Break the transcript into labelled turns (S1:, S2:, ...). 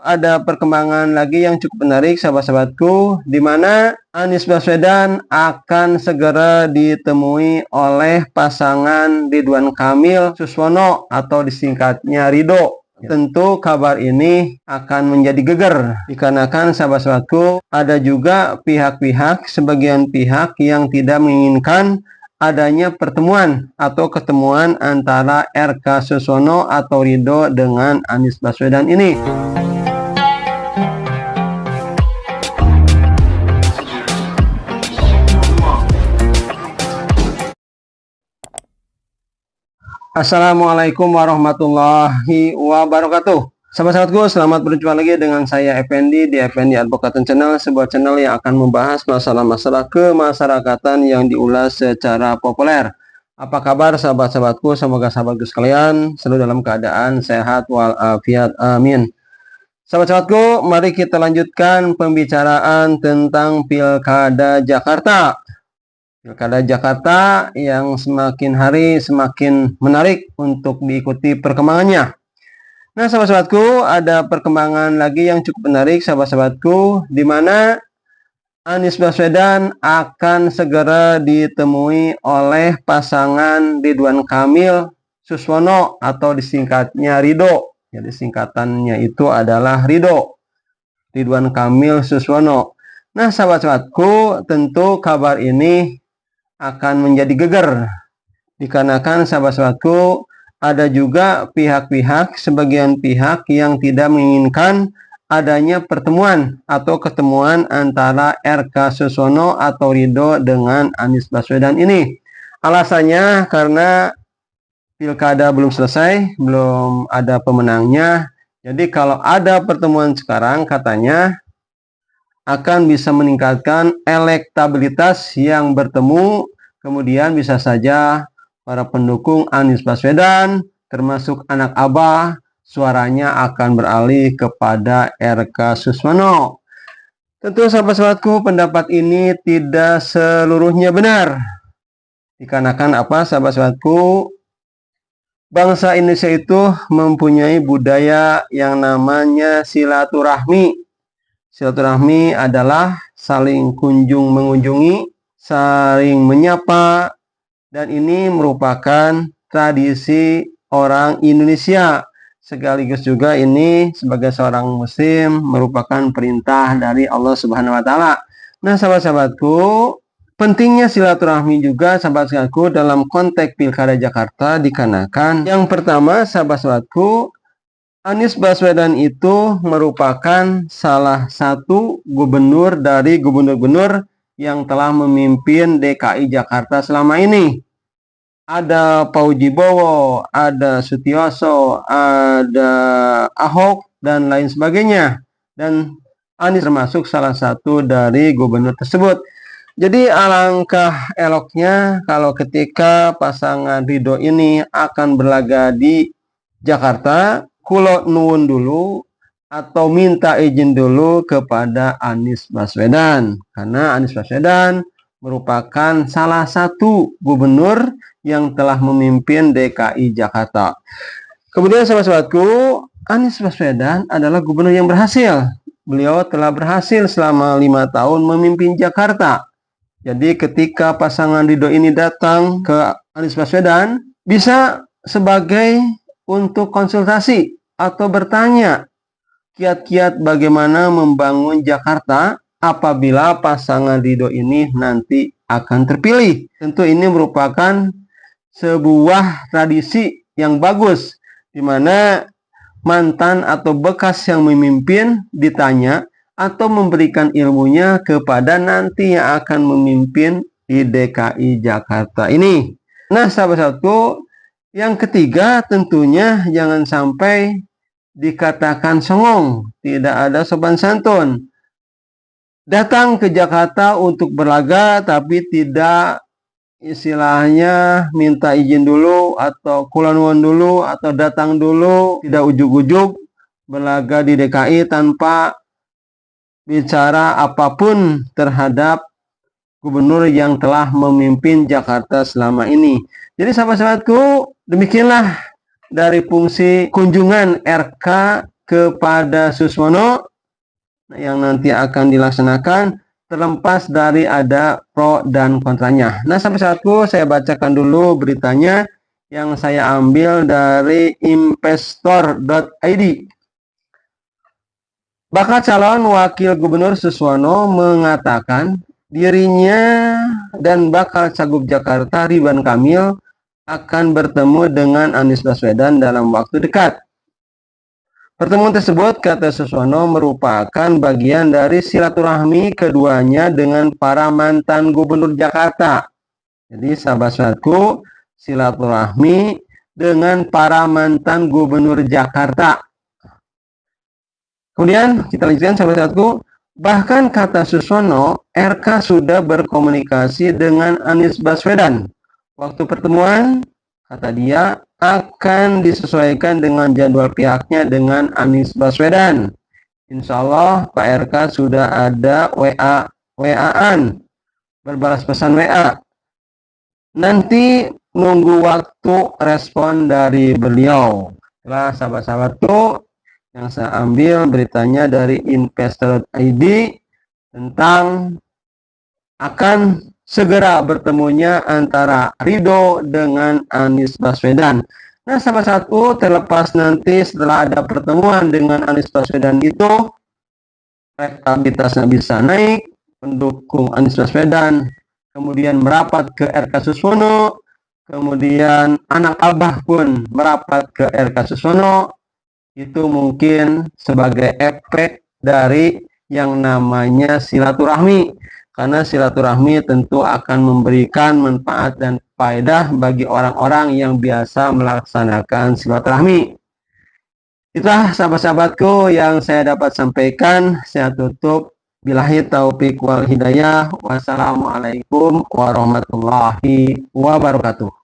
S1: Ada perkembangan lagi yang cukup menarik sahabat-sahabatku, di mana Anies Baswedan akan segera ditemui oleh pasangan Ridwan Kamil Suswono atau disingkatnya Ridho. Tentu kabar ini akan menjadi geger dikarenakan sahabat-sahabatku ada juga pihak-pihak, sebagian pihak yang tidak menginginkan adanya pertemuan atau ketemuan antara RK Suswono atau Ridho dengan Anies Baswedan ini. Assalamualaikum warahmatullahi wabarakatuh. Sahabat-sahabatku, selamat berjumpa lagi dengan saya Effendi di Effendi Advocaten Channel, sebuah channel yang akan membahas masalah-masalah kemasyarakatan yang diulas secara populer. Apa kabar sahabat-sahabatku? Semoga sahabatku sekalian selalu dalam keadaan sehat walafiat. Amin. Sahabat-sahabatku, mari kita lanjutkan pembicaraan tentang Pilkada Jakarta. Pilkada Jakarta yang semakin hari semakin menarik untuk diikuti perkembangannya. Nah, sahabat-sahabatku, ada perkembangan lagi yang cukup menarik sahabat-sahabatku, di mana Anies Baswedan akan segera ditemui oleh pasangan Ridwan Kamil Suswono atau disingkatnya Ridho. Jadi singkatannya itu adalah Ridho. Ridwan Kamil Suswono. Nah, sahabat-sahabatku, tentu kabar ini akan menjadi geger dikarenakan sahabat-sahabatku ada juga pihak-pihak, sebagian pihak yang tidak menginginkan adanya pertemuan atau ketemuan antara RK Suswono atau Ridho dengan Anies Baswedan ini. Alasannya karena pilkada belum selesai, belum ada pemenangnya. Jadi kalau ada pertemuan sekarang katanya akan bisa meningkatkan elektabilitas yang bertemu. Kemudian bisa saja para pendukung Anies Baswedan termasuk anak Abah suaranya akan beralih kepada RK Suswono. Tentu sahabat-sahabatku, pendapat ini tidak seluruhnya benar. Dikarenakan apa sahabat-sahabatku? Bangsa Indonesia itu mempunyai budaya yang namanya silaturahmi. Silaturahmi adalah saling kunjung mengunjungi, saling menyapa, dan ini merupakan tradisi orang Indonesia. Sekaligus juga ini sebagai seorang muslim merupakan perintah dari Allah Subhanahu wa taala. Nah, sahabat-sahabatku, pentingnya silaturahmi juga sahabat-sahabatku dalam konteks Pilkada Jakarta dikarenakan yang pertama sahabat-sahabatku, Anies Baswedan itu merupakan salah satu gubernur dari gubernur-gubernur yang telah memimpin DKI Jakarta selama ini. Ada Fauji Bowo, ada Sutioso, ada Ahok, dan lain sebagainya. Dan Anies termasuk salah satu dari gubernur tersebut. Jadi alangkah eloknya kalau ketika pasangan Ridho ini akan berlaga di Jakarta, kulo nuwun dulu atau minta izin dulu kepada Anies Baswedan, karena Anies Baswedan merupakan salah satu gubernur yang telah memimpin DKI Jakarta. Kemudian sahabat-sahabatku, Anies Baswedan adalah gubernur yang berhasil. Beliau telah berhasil selama 5 tahun memimpin Jakarta. Jadi ketika pasangan Ridho ini datang ke Anies Baswedan, bisa sebagai untuk konsultasi atau bertanya kiat-kiat bagaimana membangun Jakarta apabila pasangan Ridho ini nanti akan terpilih. Tentu ini merupakan sebuah tradisi yang bagus, di mana mantan atau bekas yang memimpin ditanya atau memberikan ilmunya kepada nanti yang akan memimpin di DKI Jakarta ini. Nah, sahabat-sahabatku, yang ketiga tentunya jangan sampai dikatakan songong, tidak ada sopan santun. Datang ke Jakarta untuk berlaga tapi tidak istilahnya minta izin dulu atau kulanuan dulu atau datang dulu, tidak ujuk-ujuk berlaga di DKI tanpa bicara apapun terhadap gubernur yang telah memimpin Jakarta selama ini. Jadi sahabat-sahabatku, demikianlah dari fungsi kunjungan RK kepada Suswono yang nanti akan dilaksanakan, terlepas dari ada pro dan kontranya. Nah, sampai saatku saya bacakan dulu beritanya yang saya ambil dari investor.id. Bakal calon Wakil Gubernur Suswono mengatakan dirinya dan bakal Cagup Jakarta Ridwan Kamil akan bertemu dengan Anies Baswedan dalam waktu dekat. Pertemuan tersebut, kata Suswono, merupakan bagian dari silaturahmi keduanya dengan para mantan gubernur Jakarta. Jadi sahabat-sahabatku, silaturahmi dengan para mantan gubernur Jakarta. Kemudian kita lanjutkan sahabat-sahabatku, bahkan kata Suswono, RK sudah berkomunikasi dengan Anies Baswedan. Waktu pertemuan, kata dia, akan disesuaikan dengan jadwal pihaknya dengan Anies Baswedan. Insya Allah Pak RK sudah ada WA-an, berbalas pesan WA. Nanti nunggu waktu respon dari beliau. Setelah sahabat-sahabatku, yang saya ambil beritanya dari investor.id tentang akan segera bertemunya antara Ridho dengan Anies Baswedan. Nah, sahabat-sahabatku, terlepas nanti setelah ada pertemuan dengan Anies Baswedan itu, elektabilitasnya bisa naik, pendukung Anies Baswedan kemudian merapat ke RK Suswono, kemudian anak abah pun merapat ke RK Suswono. Itu mungkin sebagai efek dari yang namanya silaturahmi, karena silaturahmi tentu akan memberikan manfaat dan faedah bagi orang-orang yang biasa melaksanakan silaturahmi. Itulah sahabat-sahabatku yang saya dapat sampaikan. Saya tutup. Billahi taufik wal hidayah. Wassalamualaikum warahmatullahi wabarakatuh.